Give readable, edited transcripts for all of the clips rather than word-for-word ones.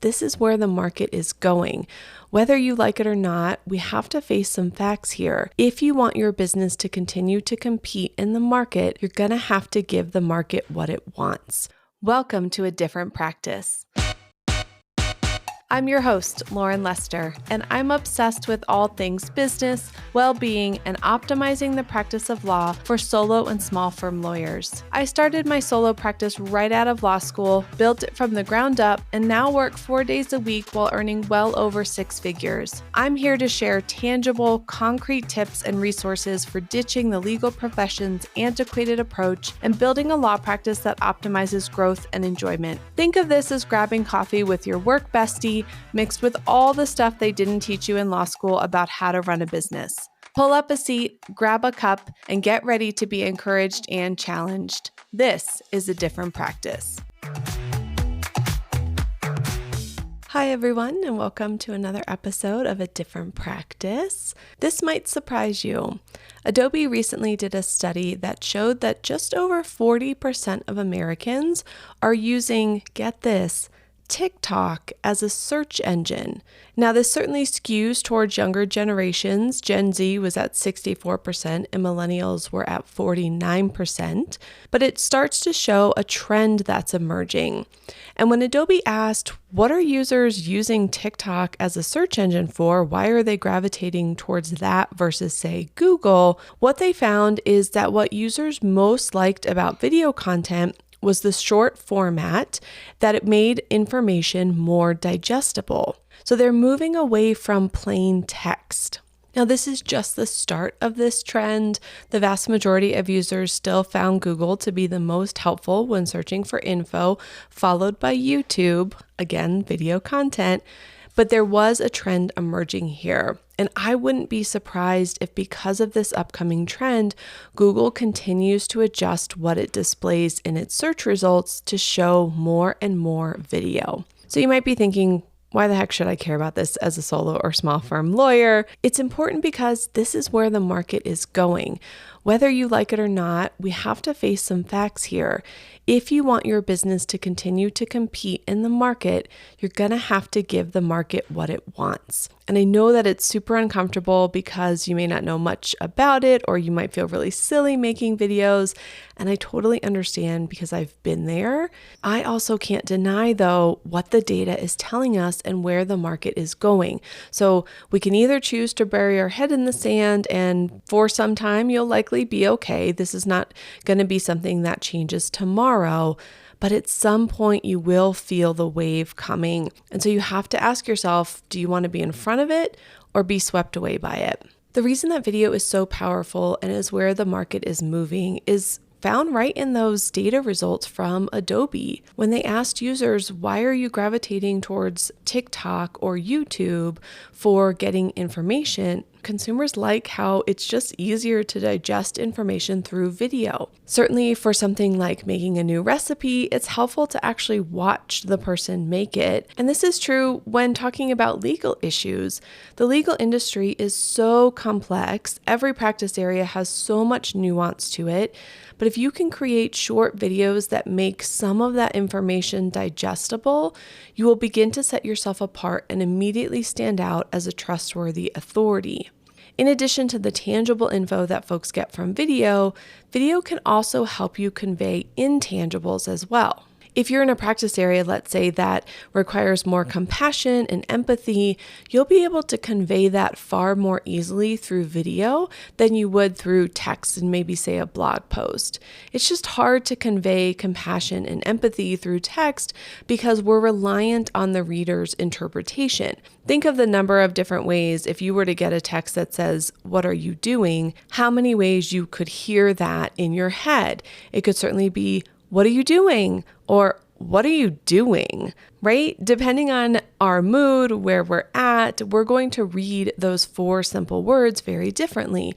this is where the market is going. Whether you like it or not, we have to face some facts here. If you want your business to continue to compete in the market, you're going to have to give the market what it wants. Welcome to A Different Practice. I'm your host, Lauren Lester, and I'm obsessed with all things business, well-being, and optimizing the practice of law for solo and small firm lawyers. I started my solo practice right out of law school, built it from the ground up, and now work 4 days a week while earning well over 6 figures. I'm here to share tangible, concrete tips and resources for ditching the legal profession's antiquated approach and building a law practice that optimizes growth and enjoyment. Think of this as grabbing coffee with your work bestie, mixed with all the stuff they didn't teach you in law school about how to run a business. Pull up a seat, grab a cup, and get ready to be encouraged and challenged. This is A Different Practice. Hi everyone, and welcome to another episode of A Different Practice. This might surprise you. Adobe recently did a study that showed that just over 40% of Americans are using, get this, TikTok as a search engine. Now, this certainly skews towards younger generations. Gen Z was at 64% and millennials were at 49%, but it starts to show a trend that's emerging. And when Adobe asked, what are users using TikTok as a search engine for? Why are they gravitating towards that versus, say, Google? What they found is that what users most liked about video content was the short format, that it made information more digestible. So they're moving away from plain text. Now, this is just the start of this trend. The vast majority of users still found Google to be the most helpful when searching for info, followed by YouTube, again, video content. But there was a trend emerging here. And I wouldn't be surprised if because of this upcoming trend, Google continues to adjust what it displays in its search results to show more and more video. So you might be thinking, why the heck should I care about this as a solo or small firm lawyer? It's important because this is where the market is going. Whether you like it or not, we have to face some facts here. If you want your business to continue to compete in the market, you're going to have to give the market what it wants. And I know that it's super uncomfortable because you may not know much about it, or you might feel really silly making videos. And I totally understand because I've been there. I also can't deny, though, what the data is telling us and where the market is going. So we can either choose to bury our head in the sand, and for some time, you'll likely be okay. This is not going to be something that changes tomorrow, but at some point you will feel the wave coming. And so you have to ask yourself, do you want to be in front of it or be swept away by it? The reason that video is so powerful and is where the market is moving is found right in those data results from Adobe. When they asked users, why are you gravitating towards TikTok or YouTube for getting information? Consumers like how it's just easier to digest information through video. Certainly for something like making a new recipe, it's helpful to actually watch the person make it. And this is true when talking about legal issues. The legal industry is so complex. Every practice area has so much nuance to it. But if you can create short videos that make some of that information digestible, you will begin to set yourself apart and immediately stand out as a trustworthy authority. In addition to the tangible info that folks get from video, video can also help you convey intangibles as well. If you're in a practice area, let's say, that requires more compassion and empathy, you'll be able to convey that far more easily through video than you would through text and maybe, say, a blog post. It's just hard to convey compassion and empathy through text because we're reliant on the reader's interpretation. Think of the number of different ways, if you were to get a text that says, "What are you doing?" how many ways you could hear that in your head. It could certainly be, "What are you doing?" or "What are you doing?" right? Depending on our mood, where we're at, we're going to read those 4 simple words very differently.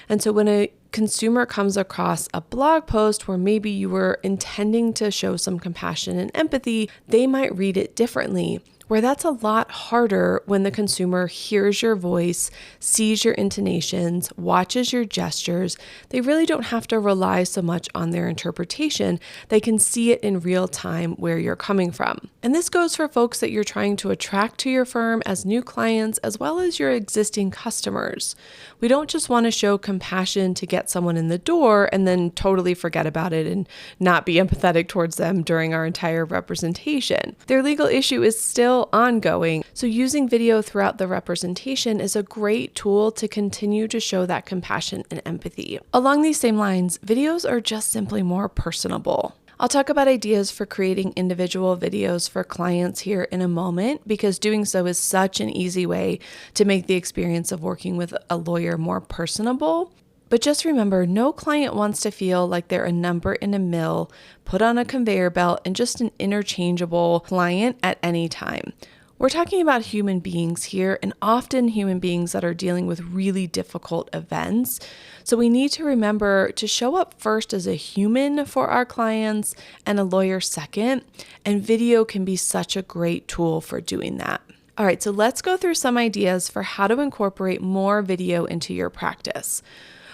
And so when a consumer comes across a blog post where maybe you were intending to show some compassion and empathy, they might read it differently. Where that's a lot harder when the consumer hears your voice, sees your intonations, watches your gestures. They really don't have to rely so much on their interpretation. They can see it in real time where you're coming from. And this goes for folks that you're trying to attract to your firm as new clients, as well as your existing customers. We don't just want to show compassion to get someone in the door and then totally forget about it and not be empathetic towards them during our entire representation. Their legal issue is still ongoing, so using video throughout the representation is a great tool to continue to show that compassion and empathy. Along these same lines, videos are just simply more personable. I'll talk about ideas for creating individual videos for clients here in a moment, because doing so is such an easy way to make the experience of working with a lawyer more personable. But just remember, no client wants to feel like they're a number in a mill, put on a conveyor belt, and just an interchangeable client at any time. We're talking about human beings here, and often human beings that are dealing with really difficult events. So we need to remember to show up first as a human for our clients and a lawyer second, and video can be such a great tool for doing that. All right, so let's go through some ideas for how to incorporate more video into your practice.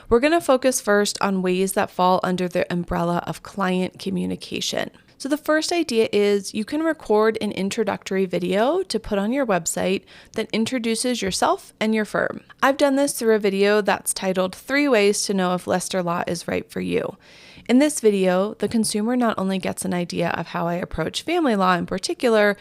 We're going to focus first on ways that fall under the umbrella of client communication. So the first idea is you can record an introductory video to put on your website that introduces yourself and your firm. I've done this through a video that's titled 3 Ways to Know if Lester Law is Right for You. In this video, the consumer not only gets an idea of how I approach family law in particular,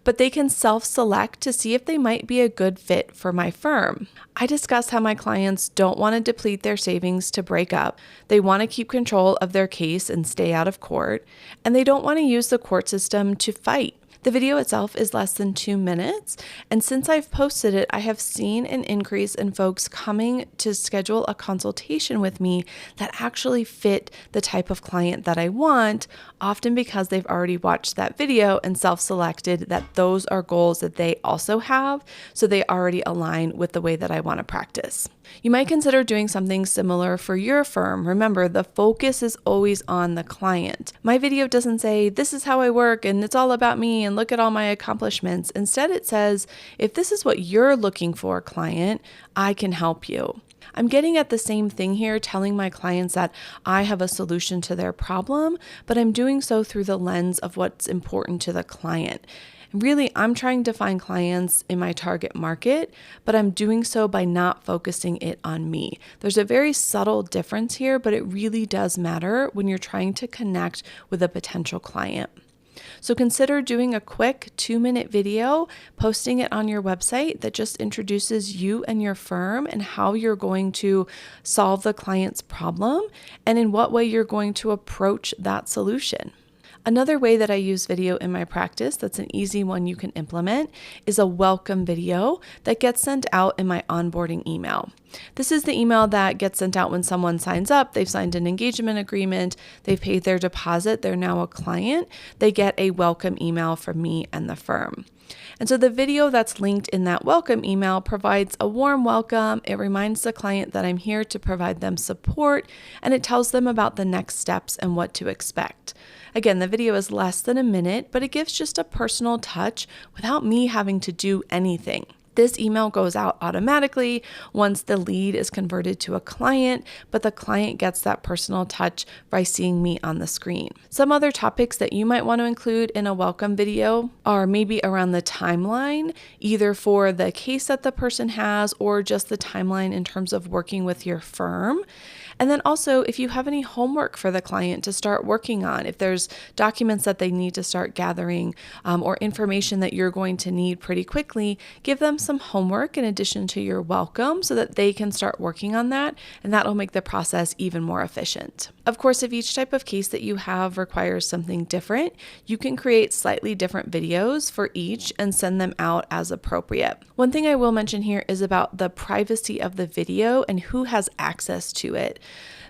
but they can self-select to see if they might be a good fit for my firm. I discuss how my clients don't want to deplete their savings to break up. They want to keep control of their case and stay out of court, and they don't want to use the court system to fight. The video itself is less than 2 minutes, and since I've posted it, I have seen an increase in folks coming to schedule a consultation with me that actually fit the type of client that I want, often because they've already watched that video and self-selected that those are goals that they also have, so they already align with the way that I want to practice. You might consider doing something similar for your firm. Remember, the focus is always on the client. My video doesn't say, this is how I work and it's all about me and look at all my accomplishments. Instead, it says, if this is what you're looking for, client, I can help you. I'm getting at the same thing here, telling my clients that I have a solution to their problem, but I'm doing so through the lens of what's important to the client. Really, I'm trying to find clients in my target market, but I'm doing so by not focusing it on me. There's a very subtle difference here, but it really does matter when you're trying to connect with a potential client. So consider doing a quick 2-minute video, posting it on your website that just introduces you and your firm and how you're going to solve the client's problem and in what way you're going to approach that solution. Another way that I use video in my practice that's an easy one you can implement is a welcome video that gets sent out in my onboarding email. This is the email that gets sent out when someone signs up, they've signed an engagement agreement, they've paid their deposit, they're now a client, they get a welcome email from me and the firm. And so the video that's linked in that welcome email provides a warm welcome. It reminds the client that I'm here to provide them support, and it tells them about the next steps and what to expect. Again, the video is less than a minute, but it gives just a personal touch without me having to do anything. This email goes out automatically once the lead is converted to a client, but the client gets that personal touch by seeing me on the screen. Some other topics that you might want to include in a welcome video are maybe around the timeline, either for the case that the person has or just the timeline in terms of working with your firm. And then also, if you have any homework for the client to start working on, if there's documents that they need to start gathering or information that you're going to need pretty quickly, give them some homework in addition to your welcome so that they can start working on that, and that'll make the process even more efficient. Of course, if each type of case that you have requires something different, you can create slightly different videos for each and send them out as appropriate. One thing I will mention here is about the privacy of the video and who has access to it.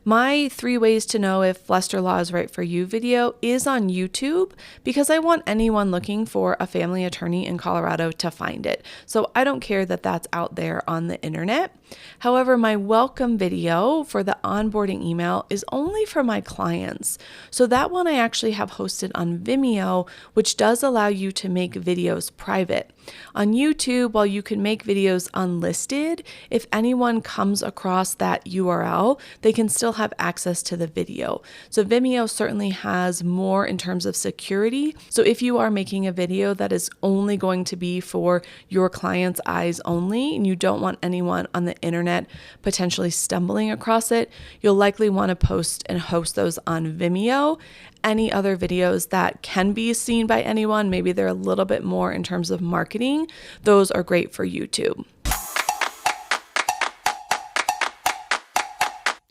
My 3 ways to know if Lester Law is right for you video is on YouTube because I want anyone looking for a family attorney in Colorado to find it. So I don't care that that's out there on the internet. However, my welcome video for the onboarding email is only for my clients. So that one I actually have hosted on Vimeo, which does allow you to make videos private. On YouTube, while you can make videos unlisted, if anyone comes across that URL, they can still have access to the video. So Vimeo certainly has more in terms of security. So if you are making a video that is only going to be for your client's eyes only, and you don't want anyone on the internet potentially stumbling across it, you'll likely want to post and host those on Vimeo. Any other videos that can be seen by anyone, maybe they're a little bit more in terms of marketing, those are great for YouTube.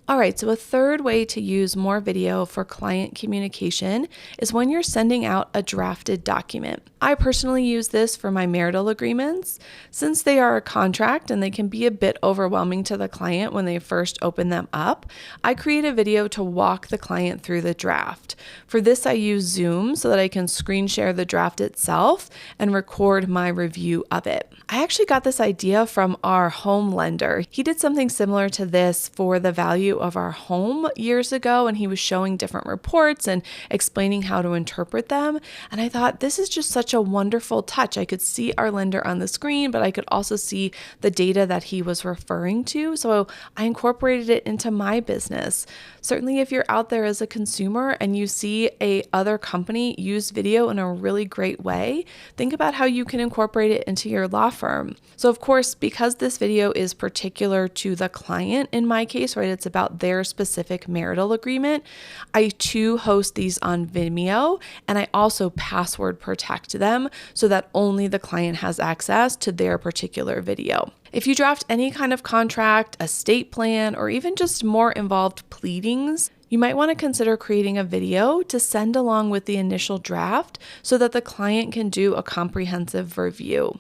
All right, so a third way to use more video for client communication is when you're sending out a drafted document. I personally use this for my marital agreements. Since they are a contract and they can be a bit overwhelming to the client when they first open them up, I create a video to walk the client through the draft. For this, I use Zoom so that I can screen share the draft itself and record my review of it. I actually got this idea from our home lender. He did something similar to this for the value of our home years ago, and he was showing different reports and explaining how to interpret them. And I thought, this is just such a wonderful touch. I could see our lender on the screen, but I could also see the data that he was referring to. So I incorporated it into my business. Certainly, if you're out there as a consumer and you see a other company use video in a really great way, think about how you can incorporate it into your law firm. So of course, because this video is particular to the client in my case, right, it's about their specific marital agreement, I too host these on Vimeo, and I also password protect them so that only the client has access to their particular video. If you draft any kind of contract, estate plan, or even just more involved pleadings, you might want to consider creating a video to send along with the initial draft so that the client can do a comprehensive review.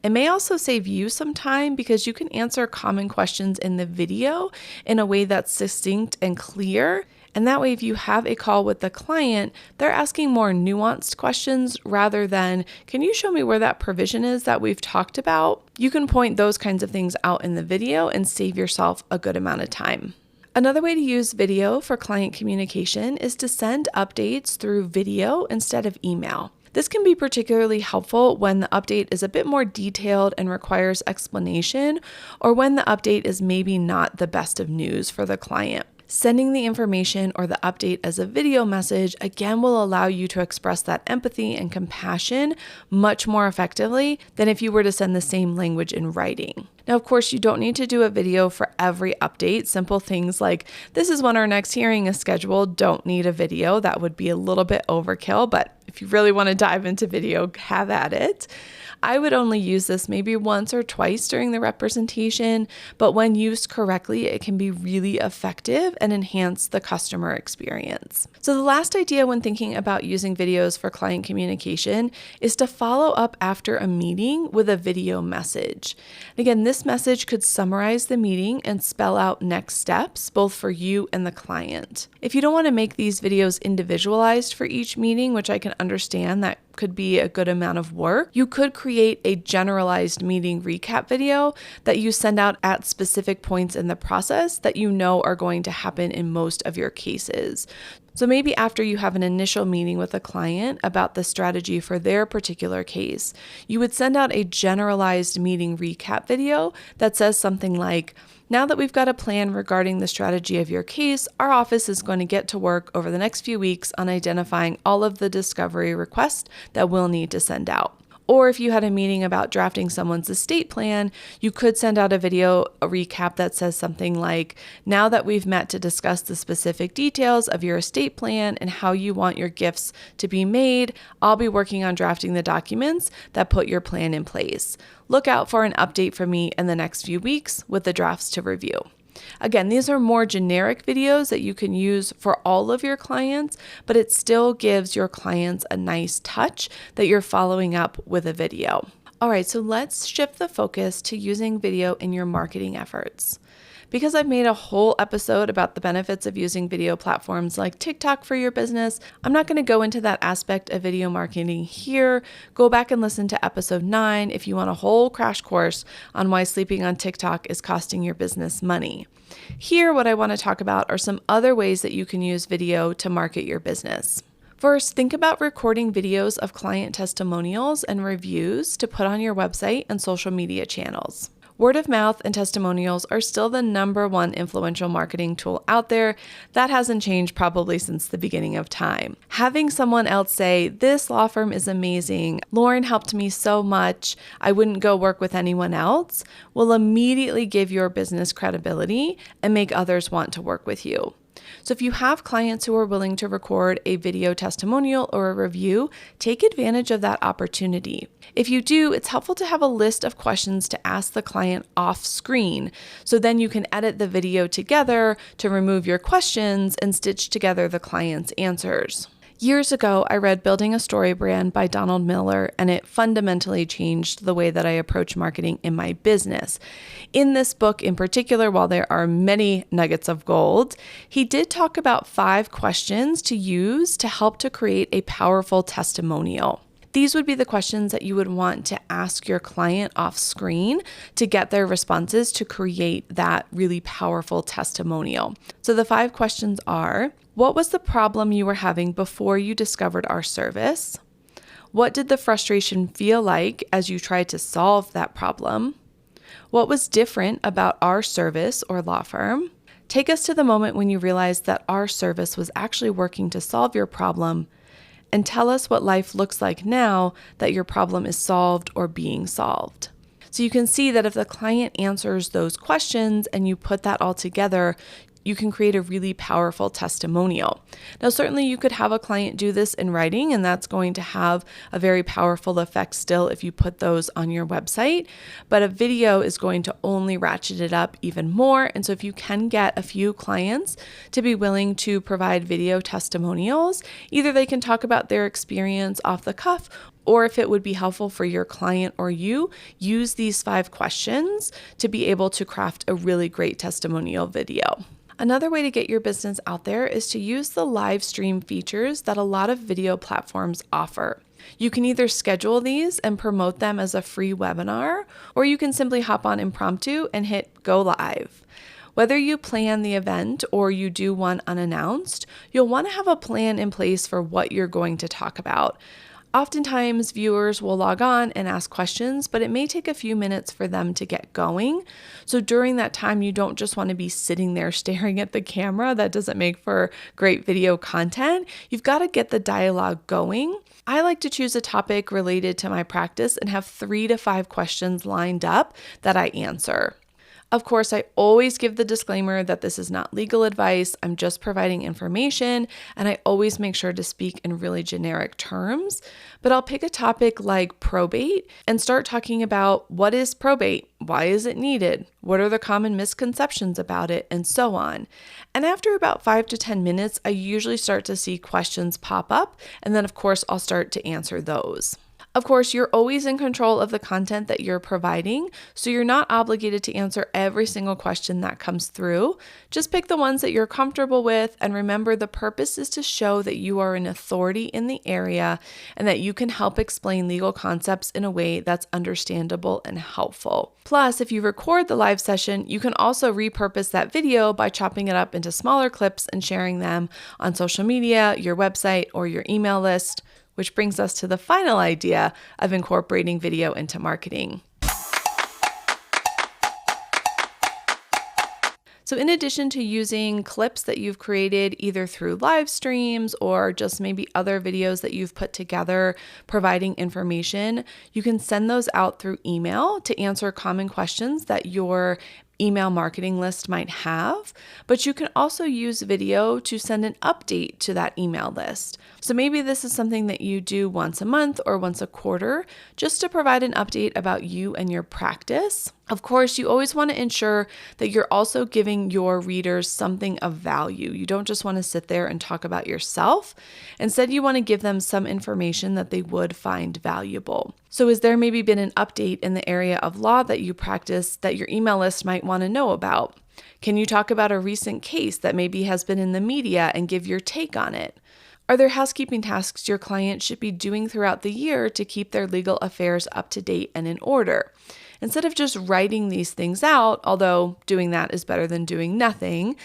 It may also save you some time because you can answer common questions in the video in a way that's succinct and clear. And that way, if you have a call with the client, they're asking more nuanced questions rather than, can you show me where that provision is that we've talked about? You can point those kinds of things out in the video and save yourself a good amount of time. Another way to use video for client communication is to send updates through video instead of email. This can be particularly helpful when the update is a bit more detailed and requires explanation, or when the update is maybe not the best of news for the client. Sending the information or the update as a video message again will allow you to express that empathy and compassion much more effectively than if you were to send the same language in writing. Now, of course, you don't need to do a video for every update. Simple things like, this is when our next hearing is scheduled, don't need a video. That would be a little bit overkill, but if you really want to dive into video, have at it. I would only use this maybe once or twice during the representation, but when used correctly, it can be really effective and enhance the customer experience. So the last idea when thinking about using videos for client communication is to follow up after a meeting with a video message. Again, this message could summarize the meeting and spell out next steps, both for you and the client. If you don't want to make these videos individualized for each meeting, which I can understand that could be a good amount of work, you could create a generalized meeting recap video that you send out at specific points in the process that you know are going to happen in most of your cases. So maybe after you have an initial meeting with a client about the strategy for their particular case, you would send out a generalized meeting recap video that says something like, now that we've got a plan regarding the strategy of your case, our office is going to get to work over the next few weeks on identifying all of the discovery requests that we'll need to send out. Or if you had a meeting about drafting someone's estate plan, you could send out a video, a recap that says something like, now that we've met to discuss the specific details of your estate plan and how you want your gifts to be made, I'll be working on drafting the documents that put your plan in place. Look out for an update from me in the next few weeks with the drafts to review. Again, these are more generic videos that you can use for all of your clients, but it still gives your clients a nice touch that you're following up with a video. All right, so let's shift the focus to using video in your marketing efforts. Because I've made a whole episode about the benefits of using video platforms like TikTok for your business, I'm not going to go into that aspect of video marketing here. Go back and listen to episode 9 if you want a whole crash course on why sleeping on TikTok is costing your business money. Here, what I want to talk about are some other ways that you can use video to market your business. First, think about recording videos of client testimonials and reviews to put on your website and social media channels. Word of mouth and testimonials are still the #1 influential marketing tool out there. That hasn't changed probably since the beginning of time. Having someone else say, "This law firm is amazing. Lauren helped me so much. I wouldn't go work with anyone else," will immediately give your business credibility and make others want to work with you. So if you have clients who are willing to record a video testimonial or a review, take advantage of that opportunity. If you do, it's helpful to have a list of questions to ask the client off screen. So then you can edit the video together to remove your questions and stitch together the client's answers. Years ago, I read Building a Story Brand by Donald Miller, and it fundamentally changed the way that I approach marketing in my business. In this book in particular, while there are many nuggets of gold, he did talk about 5 questions to use to help to create a powerful testimonial. These would be the questions that you would want to ask your client off screen to get their responses to create that really powerful testimonial. So the 5 questions are: what was the problem you were having before you discovered our service? What did the frustration feel like as you tried to solve that problem? What was different about our service or law firm? Take us to the moment when you realized that our service was actually working to solve your problem, and tell us what life looks like now that your problem is solved or being solved. So you can see that if the client answers those questions and you put that all together, you can create a really powerful testimonial. Now, certainly you could have a client do this in writing, and that's going to have a very powerful effect still if you put those on your website, but a video is going to only ratchet it up even more. And so if you can get a few clients to be willing to provide video testimonials, either they can talk about their experience off the cuff, or if it would be helpful for your client or you, use these 5 questions to be able to craft a really great testimonial video. Another way to get your business out there is to use the live stream features that a lot of video platforms offer. You can either schedule these and promote them as a free webinar, or you can simply hop on impromptu and hit go live. Whether you plan the event or you do one unannounced, you'll want to have a plan in place for what you're going to talk about. Oftentimes, viewers will log on and ask questions, but it may take a few minutes for them to get going. So during that time, you don't just want to be sitting there staring at the camera. That doesn't make for great video content. You've got to get the dialogue going. I like to choose a topic related to my practice and have 3 to 5 questions lined up that I answer. Of course, I always give the disclaimer that this is not legal advice. I'm just providing information, and I always make sure to speak in really generic terms. But I'll pick a topic like probate and start talking about what is probate, why is it needed, what are the common misconceptions about it, and so on. And after about 5 to 10 minutes, I usually start to see questions pop up, and then of course, I'll start to answer those. Of course, you're always in control of the content that you're providing, so you're not obligated to answer every single question that comes through. Just pick the ones that you're comfortable with, and remember the purpose is to show that you are an authority in the area and that you can help explain legal concepts in a way that's understandable and helpful. Plus, if you record the live session, you can also repurpose that video by chopping it up into smaller clips and sharing them on social media, your website, or your email list. Which brings us to the final idea of incorporating video into marketing. So in addition to using clips that you've created either through live streams or just maybe other videos that you've put together providing information, you can send those out through email to answer common questions that your email marketing list might have, but you can also use video to send an update to that email list. So maybe this is something that you do once a month or once a quarter, just to provide an update about you and your practice. Of course, you always want to ensure that you're also giving your readers something of value. You don't just want to sit there and talk about yourself. Instead, you want to give them some information that they would find valuable. So has there maybe been an update in the area of law that you practice that your email list might want to know about? Can you talk about a recent case that maybe has been in the media and give your take on it? Are there housekeeping tasks your client should be doing throughout the year to keep their legal affairs up to date and in order? Instead of just writing these things out, although doing that is better than doing nothing,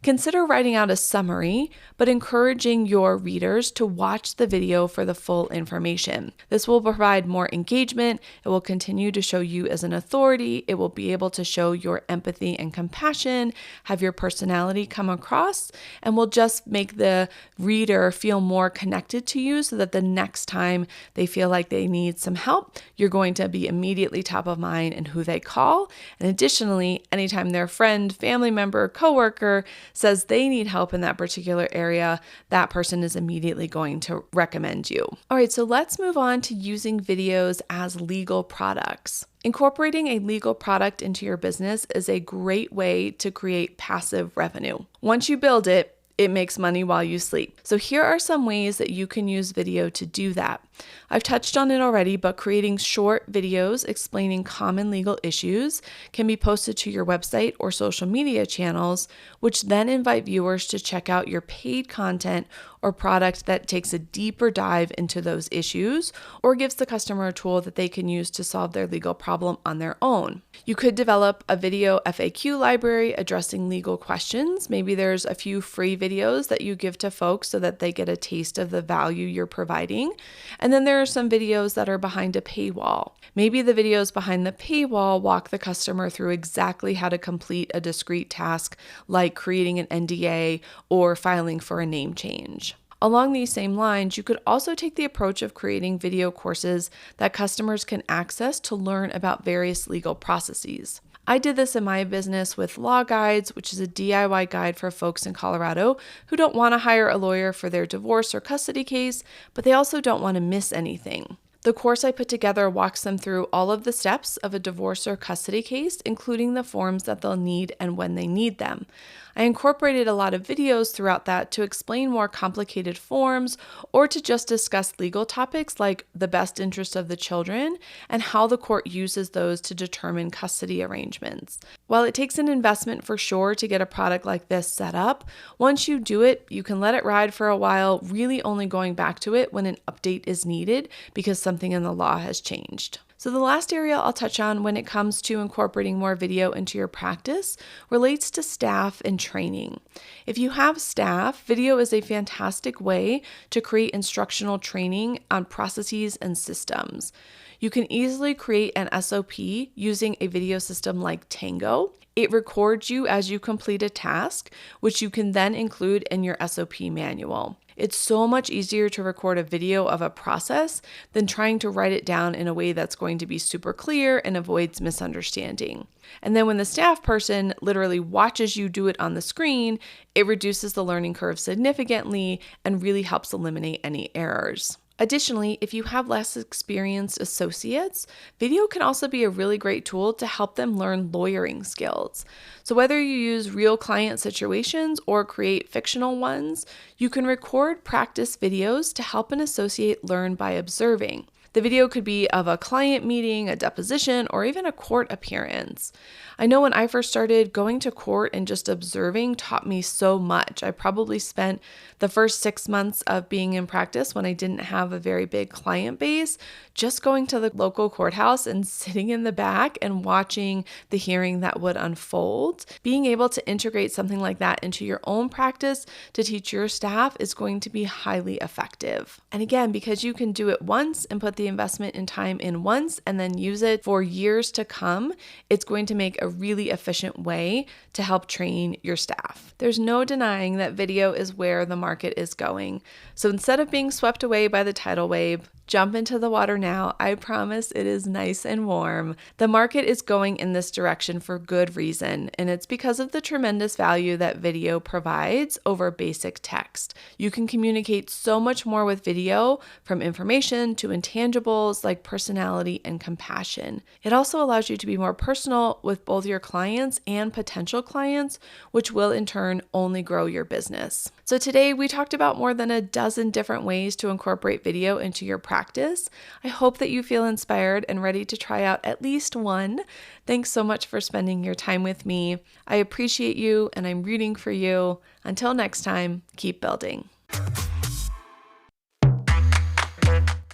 consider writing out a summary, but encouraging your readers to watch the video for the full information. This will provide more engagement. It will continue to show you as an authority. It will be able to show your empathy and compassion, have your personality come across, and will just make the reader feel more connected to you so that the next time they feel like they need some help, you're going to be immediately top of mind in who they call. And additionally, anytime their friend, family member, coworker says they need help in that particular area, that person is immediately going to recommend you. All right, so let's move on to using videos as legal products. Incorporating a legal product into your business is a great way to create passive revenue. Once you build it, it makes money while you sleep. So here are some ways that you can use video to do that. I've touched on it already, but creating short videos explaining common legal issues can be posted to your website or social media channels, which then invite viewers to check out your paid content or product that takes a deeper dive into those issues or gives the customer a tool that they can use to solve their legal problem on their own. You could develop a video FAQ library addressing legal questions. Maybe there's a few free videos that you give to folks so that they get a taste of the value you're providing. And then there are some videos that are behind a paywall. Maybe the videos behind the paywall walk the customer through exactly how to complete a discrete task like creating an NDA or filing for a name change. Along these same lines, you could also take the approach of creating video courses that customers can access to learn about various legal processes. I did this in my business with Law Guides, which is a DIY guide for folks in Colorado who don't want to hire a lawyer for their divorce or custody case, but they also don't want to miss anything. The course I put together walks them through all of the steps of a divorce or custody case, including the forms that they'll need and when they need them. I incorporated a lot of videos throughout that to explain more complicated forms or to just discuss legal topics like the best interest of the children and how the court uses those to determine custody arrangements. While it takes an investment for sure to get a product like this set up, once you do it, you can let it ride for a while, really only going back to it when an update is needed because something in the law has changed. So the last area I'll touch on when it comes to incorporating more video into your practice relates to staff and training. If you have staff, video is a fantastic way to create instructional training on processes and systems. You can easily create an SOP using a video system like Tango. It records you as you complete a task, which you can then include in your SOP manual. It's so much easier to record a video of a process than trying to write it down in a way that's going to be super clear and avoids misunderstanding. And then when the staff person literally watches you do it on the screen, it reduces the learning curve significantly and really helps eliminate any errors. Additionally, if you have less experienced associates, video can also be a really great tool to help them learn lawyering skills. So whether you use real client situations or create fictional ones, you can record practice videos to help an associate learn by observing. The video could be of a client meeting, a deposition, or even a court appearance. I know when I first started, going to court and just observing taught me so much. I probably spent the first 6 months of being in practice when I didn't have a very big client base, just going to the local courthouse and sitting in the back and watching the hearing that would unfold. Being able to integrate something like that into your own practice to teach your staff is going to be highly effective. And again, because you can do it once and put the investment in time in once and then use it for years to come, it's going to make a really efficient way to help train your staff. There's no denying that video is where the market is going. So instead of being swept away by the tidal wave, jump into the water now. I promise it is nice and warm. The market is going in this direction for good reason, and it's because of the tremendous value that video provides over basic text. You can communicate so much more with video, from information to intangibles like personality and compassion. It also allows you to be more personal with both your clients and potential clients, which will in turn only grow your business. So today we talked about more than a dozen different ways to incorporate video into your practice. I hope that you feel inspired and ready to try out at least one. Thanks so much for spending your time with me. I appreciate you and I'm rooting for you. Until next time, keep building.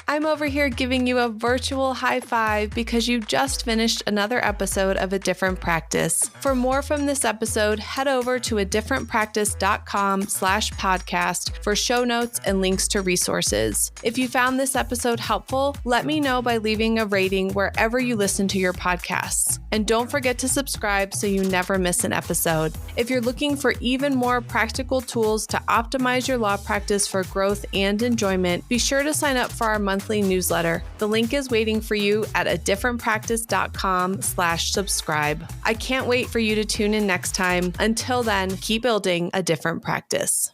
I'm over here giving you a virtual high five because you just finished another episode of A Different Practice. For more from this episode, head over to adifferentpractice.com/podcast for show notes and links to resources. If you found this episode helpful, let me know by leaving a rating wherever you listen to your podcasts. And don't forget to subscribe so you never miss an episode. If you're looking for even more practical tools to optimize your law practice for growth and enjoyment, be sure to sign up for our monthly newsletter. The link is waiting for you at adifferentpractice.com/subscribe. I can't wait for you to tune in next time. Until then, keep building a different practice.